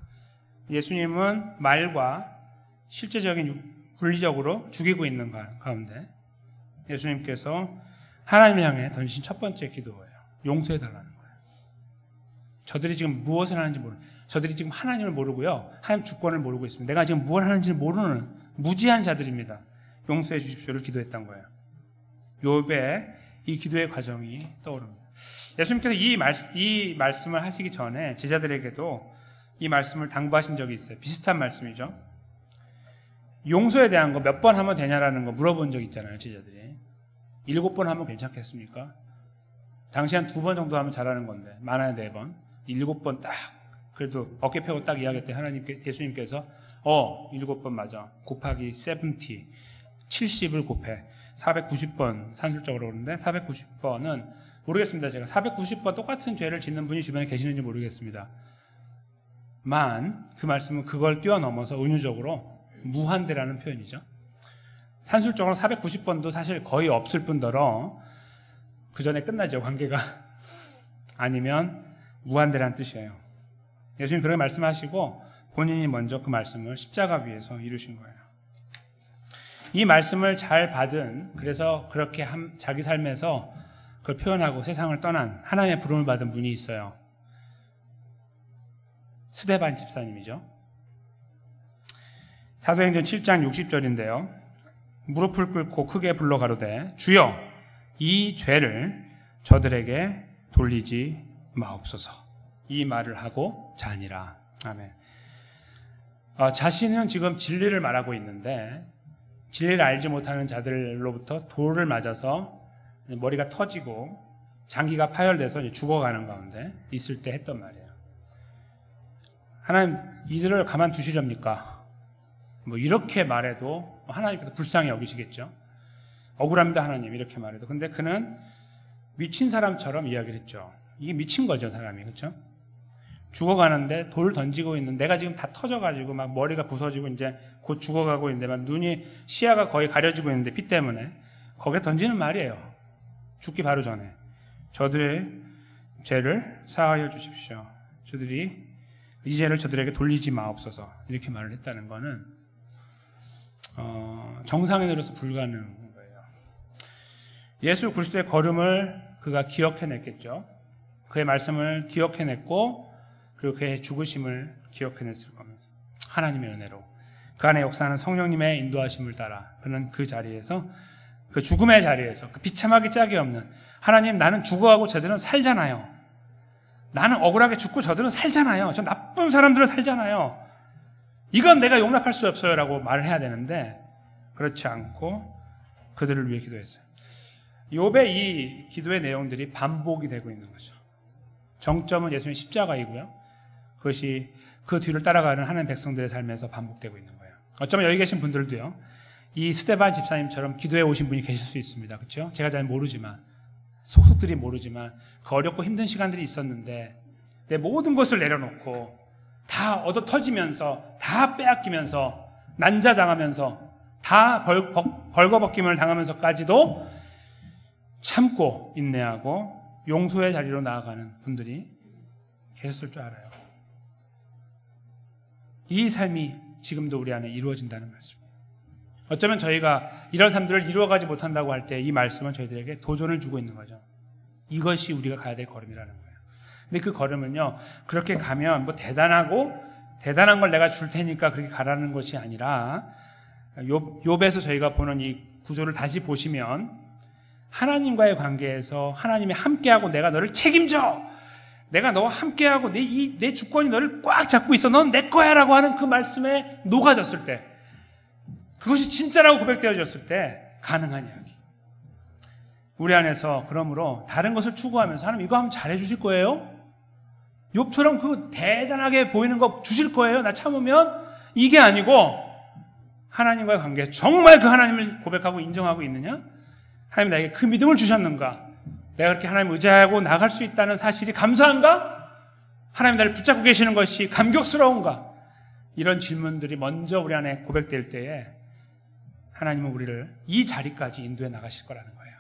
예수님은 말과 실제적인 물리적으로 죽이고 있는 가운데 예수님께서 하나님을 향해 던진 첫 번째 기도예요. 용서해달라는 거예요. 저들이 지금 무엇을 하는지 저들이 지금 하나님을 모르고요. 하나님 주권을 모르고 있습니다. 내가 지금 무엇을 하는지 모르는 무지한 자들입니다. 용서해 주십시오를 기도했던 거예요. 욥의 이 기도의 과정이 떠오릅니다. 예수님께서 이 말씀을 하시기 전에 제자들에게도 이 말씀을 당부하신 적이 있어요. 비슷한 말씀이죠. 용서에 대한 거 몇 번 하면 되냐라는 거 물어본 적 있잖아요. 제자들이. 7번 하면 괜찮겠습니까? 당시 한 2번 정도 하면 잘하는 건데 많아야 4번. 7번 딱 그래도 어깨 펴고 딱 이야기했더니 예수님께서 7번 맞아. 곱하기 70 70을 곱해 490번 산술적으로 그러는데 490번은 모르겠습니다. 제가 490번 똑같은 죄를 짓는 분이 주변에 계시는지 모르겠습니다. 그 말씀은 그걸 뛰어넘어서 은유적으로 무한대라는 표현이죠. 산술적으로 490번도 사실 거의 없을 뿐더러 그 전에 끝나죠, 관계가. 아니면 무한대라는 뜻이에요. 예수님 그렇게 말씀하시고 본인이 먼저 그 말씀을 십자가 위에서 이루신 거예요. 이 말씀을 잘 받은, 그래서 그렇게 자기 삶에서 그걸 표현하고 세상을 떠난 하나님의 부름을 받은 분이 있어요. 스데반 집사님이죠. 사도행전 7장 60절인데요. 무릎을 꿇고 크게 불러 가로되 주여 이 죄를 저들에게 돌리지 마옵소서. 이 말을 하고 자니라. 아멘. 자신은 지금 진리를 말하고 있는데 진리를 알지 못하는 자들로부터 돌을 맞아서 머리가 터지고 장기가 파열돼서 죽어가는 가운데 있을 때 했던 말이에요. 하나님 이들을 가만두시렵니까? 이렇게 말해도 하나님께서 불쌍히 여기시겠죠. 억울합니다 하나님 이렇게 말해도. 근데 그는 미친 사람처럼 이야기를 했죠. 이게 미친 거죠 사람이. 그렇죠? 죽어가는데 돌 던지고 있는, 내가 지금 다 터져가지고 막 머리가 부서지고 이제 곧 죽어가고 있는데 막 눈이, 시야가 거의 가려지고 있는데 피 때문에 거기에 던지는 말이에요. 죽기 바로 전에 저들의 죄를 사하여 주십시오. 저들이 이 죄를 저들에게 돌리지 마옵소서. 이렇게 말을 했다는 것은 정상인으로서 불가능한 거예요. 예수 그리스도의 걸음을 그가 기억해냈겠죠. 그의 말씀을 기억해냈고 그리고 그의 죽으심을 기억해냈을 겁니다. 하나님의 은혜로 그 안에 역사하는 성령님의 인도하심을 따라 그는 그 자리에서, 그 죽음의 자리에서, 그 비참하기 짝이 없는, 하나님, 나는 죽어가고 저들은 살잖아요. 나는 억울하게 죽고 저들은 살잖아요. 저 나쁜 사람들은 살잖아요. 이건 내가 용납할 수 없어요 라고 말을 해야 되는데 그렇지 않고 그들을 위해 기도했어요. 욥의 이 기도의 내용들이 반복이 되고 있는 거죠. 정점은 예수님의 십자가이고요. 그것이 그 뒤를 따라가는 하나님 백성들의 삶에서 반복되고 있는 거예요. 어쩌면 여기 계신 분들도요, 이 스데반 집사님처럼 기도해 오신 분이 계실 수 있습니다. 그렇죠? 제가 잘 모르지만, 속속들이 모르지만 그 어렵고 힘든 시간들이 있었는데 내 모든 것을 내려놓고 다 얻어 터지면서, 다 빼앗기면서, 난자당하면서, 다 벌거벗김을 당하면서까지도 참고 인내하고 용서의 자리로 나아가는 분들이 계셨을 줄 알아요. 이 삶이 지금도 우리 안에 이루어진다는 말씀입니다. 어쩌면 저희가 이런 삶들을 이루어가지 못한다고 할 때 이 말씀은 저희들에게 도전을 주고 있는 거죠. 이것이 우리가 가야 될 걸음이라는 거예요. 근데 그 걸음은요, 그렇게 가면 뭐 대단한 걸 내가 줄 테니까 그렇게 가라는 것이 아니라, 욥에서 저희가 보는 이 구조를 다시 보시면 하나님과의 관계에서 하나님이 함께하고 내가 너를 책임져! 내가 너와 함께하고 내 주권이 너를 꽉 잡고 있어. 넌 내 거야! 라고 하는 그 말씀에 녹아졌을 때, 그것이 진짜라고 고백되어졌을 때 가능한 이야기. 우리 안에서 그러므로 다른 것을 추구하면서 하나님 이거 하면 잘해주실 거예요? 욥처럼 그 대단하게 보이는 거 주실 거예요? 나 참으면? 이게 아니고 하나님과의 관계, 정말 그 하나님을 고백하고 인정하고 있느냐? 하나님 나에게 그 믿음을 주셨는가? 내가 그렇게 하나님을 의지하고 나갈 수 있다는 사실이 감사한가? 하나님 나를 붙잡고 계시는 것이 감격스러운가? 이런 질문들이 먼저 우리 안에 고백될 때에 하나님은 우리를 이 자리까지 인도해 나가실 거라는 거예요.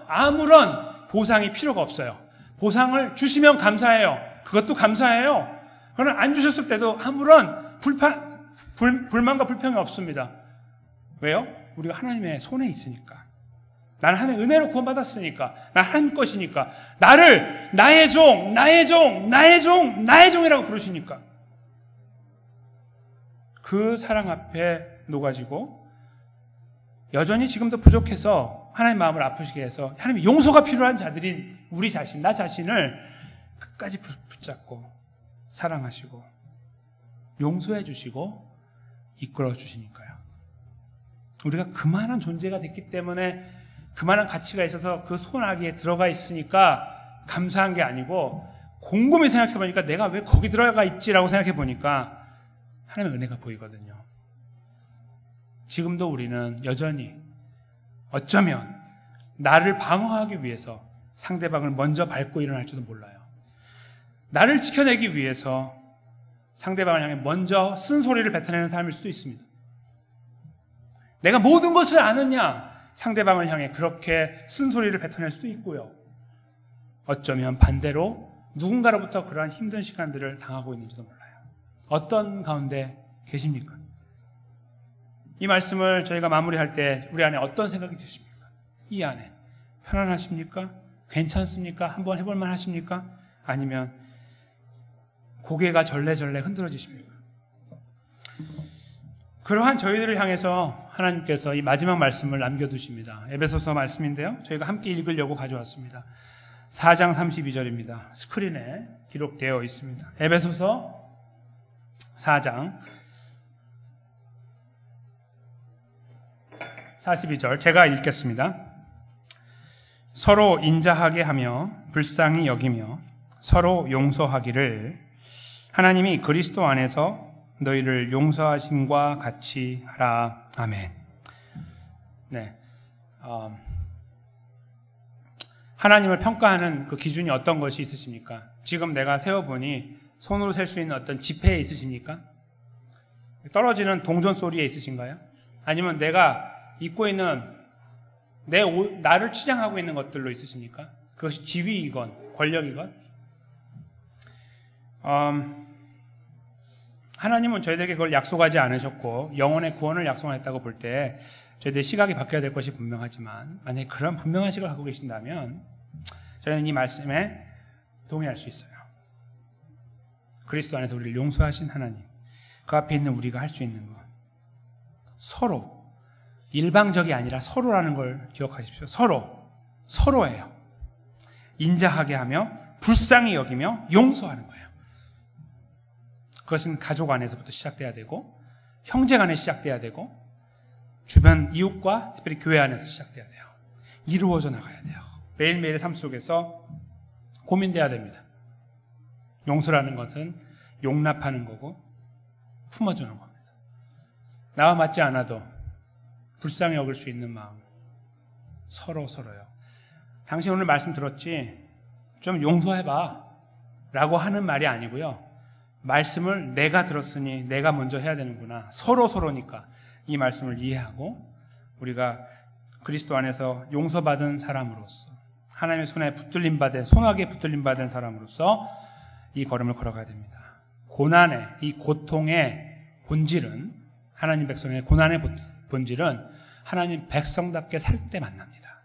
아무런 보상이 필요가 없어요. 보상을 주시면 감사해요. 그것도 감사해요. 그러나 안 주셨을 때도 아무런 불만과 불평이 없습니다. 왜요? 우리가 하나님의 손에 있으니까. 나는 하나님의 은혜로 구원받았으니까. 난 하나님 것이니까. 나를 나의 종이라고 부르시니까. 그 사랑 앞에 녹아지고 여전히 지금도 부족해서 하나님 마음을 아프시게 해서 하나님 용서가 필요한 자들인 우리 자신, 나 자신을 끝까지 붙잡고 사랑하시고 용서해 주시고 이끌어 주시니까요. 우리가 그만한 존재가 됐기 때문에, 그만한 가치가 있어서 그 손아귀에 들어가 있으니까 감사한 게 아니고, 곰곰이 생각해 보니까 내가 왜 거기 들어가 있지라고 생각해 보니까 하나님의 은혜가 보이거든요. 지금도 우리는 여전히 어쩌면 나를 방어하기 위해서 상대방을 먼저 밟고 일어날지도 몰라요. 나를 지켜내기 위해서 상대방을 향해 먼저 쓴소리를 뱉어내는 삶일 수도 있습니다. 내가 모든 것을 아느냐, 상대방을 향해 그렇게 쓴소리를 뱉어낼 수도 있고요. 어쩌면 반대로 누군가로부터 그러한 힘든 시간들을 당하고 있는지도 몰라요. 어떤 가운데 계십니까? 이 말씀을 저희가 마무리할 때 우리 안에 어떤 생각이 드십니까? 이 안에 편안하십니까? 괜찮습니까? 한번 해볼만 하십니까? 아니면 고개가 절레절레 흔들어지십니까? 그러한 저희들을 향해서 하나님께서 이 마지막 말씀을 남겨두십니다. 에베소서 말씀인데요, 저희가 함께 읽으려고 가져왔습니다. 4장 32절입니다. 스크린에 기록되어 있습니다. 에베소서 4장 42절 제가 읽겠습니다. 서로 인자하게 하며 불쌍히 여기며 서로 용서하기를 하나님이 그리스도 안에서 너희를 용서하심과 같이 하라. 아멘. 네, 하나님을 평가하는 그 기준이 어떤 것이 있으십니까? 지금 내가 세어보니 손으로 셀 수 있는 어떤 지폐에 있으십니까? 떨어지는 동전 소리에 있으신가요? 아니면 내가 입고 있는 나를 치장하고 있는 것들로 있으십니까? 그것이 지위이건 권력이건. 하나님은 저희들에게 그걸 약속하지 않으셨고 영혼의 구원을 약속했다고 볼 때 저희들의 시각이 바뀌어야 될 것이 분명하지만, 만약에 그런 분명한 시각을 갖고 계신다면 저희는 이 말씀에 동의할 수 있어요. 그리스도 안에서 우리를 용서하신 하나님, 그 앞에 있는 우리가 할 수 있는 것, 서로, 일방적이 아니라 서로라는 걸 기억하십시오. 서로예요. 인자하게 하며 불쌍히 여기며 용서하는 거예요. 그것은 가족 안에서부터 시작돼야 되고, 형제 간에 시작돼야 되고, 주변 이웃과 특별히 교회 안에서 시작돼야 돼요. 이루어져 나가야 돼요. 매일매일의 삶 속에서 고민돼야 됩니다. 용서라는 것은 용납하는 거고 품어주는 겁니다. 나와 맞지 않아도 불쌍히 여길 수 있는 마음, 서로요. 당신 오늘 말씀 들었지? 좀 용서해봐 라고 하는 말이 아니고요, 말씀을 내가 들었으니 내가 먼저 해야 되는구나, 서로니까 이 말씀을 이해하고 우리가 그리스도 안에서 용서받은 사람으로서, 하나님의 손에 붙들림받은, 손아귀에 붙들림받은 사람으로서 이 걸음을 걸어가야 됩니다. 고난의, 이 고통의 본질은, 하나님 백성의 고난의 본질은 하나님 백성답게 살 때 만납니다.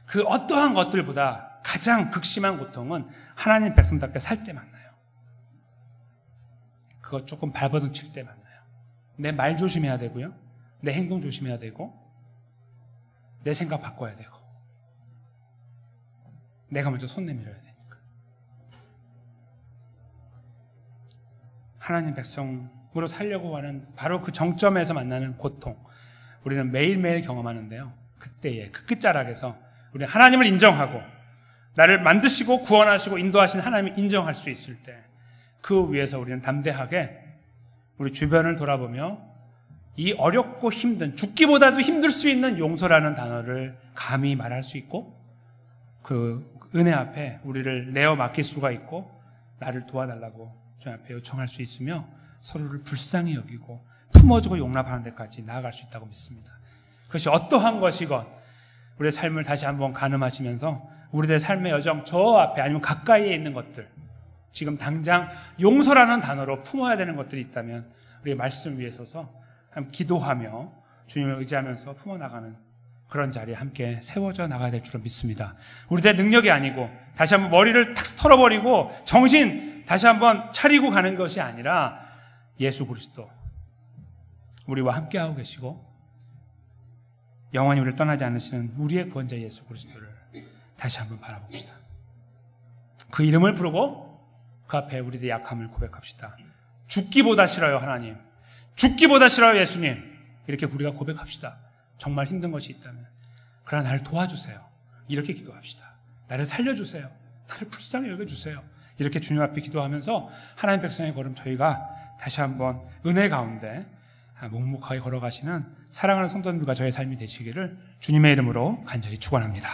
그 어떠한 것들보다 가장 극심한 고통은 하나님 백성답게 살 때 만나요. 그거 조금 발버둥칠 때 만나요. 내 말 조심해야 되고요, 내 행동 조심해야 되고, 내 생각 바꿔야 되고, 내가 먼저 손 내밀어야 되니까. 하나님 백성으로 살려고 하는 바로 그 정점에서 만나는 고통, 우리는 매일매일 경험하는데요, 그때의 그 끝자락에서 우리는 하나님을 인정하고 나를 만드시고 구원하시고 인도하신 하나님을 인정할 수 있을 때, 그 위에서 우리는 담대하게 우리 주변을 돌아보며 이 어렵고 힘든, 죽기보다도 힘들 수 있는 용서라는 단어를 감히 말할 수 있고, 그 은혜 앞에 우리를 내어 맡길 수가 있고, 나를 도와달라고 주 앞에 요청할 수 있으며 서로를 불쌍히 여기고 품어주고 용납하는 데까지 나아갈 수 있다고 믿습니다. 그것이 어떠한 것이건 우리의 삶을 다시 한번 가늠하시면서 우리들의 삶의 여정, 저 앞에 아니면 가까이에 있는 것들, 지금 당장 용서라는 단어로 품어야 되는 것들이 있다면 우리의 말씀 위에 서서 기도하며 주님을 의지하면서 품어나가는 그런 자리에 함께 세워져 나가야 될 줄로 믿습니다. 우리들의 능력이 아니고 다시 한번 머리를 탁 털어버리고 정신 다시 한번 차리고 가는 것이 아니라 예수 그리스도 우리와 함께하고 계시고 영원히 우리를 떠나지 않으시는 우리의 구원자 예수 그리스도를 다시 한번 바라봅시다. 그 이름을 부르고 그 앞에 우리들의 약함을 고백합시다. 죽기보다 싫어요 하나님, 죽기보다 싫어요 예수님, 이렇게 우리가 고백합시다. 정말 힘든 것이 있다면 그러나 나를 도와주세요, 이렇게 기도합시다. 나를 살려주세요, 나를 불쌍히 여겨주세요, 이렇게 주님 앞에 기도하면서 하나님 백성의 걸음 저희가 다시 한번 은혜 가운데 묵묵하게 걸어가시는 사랑하는 성도님들과 저의 삶이 되시기를 주님의 이름으로 간절히 축원합니다.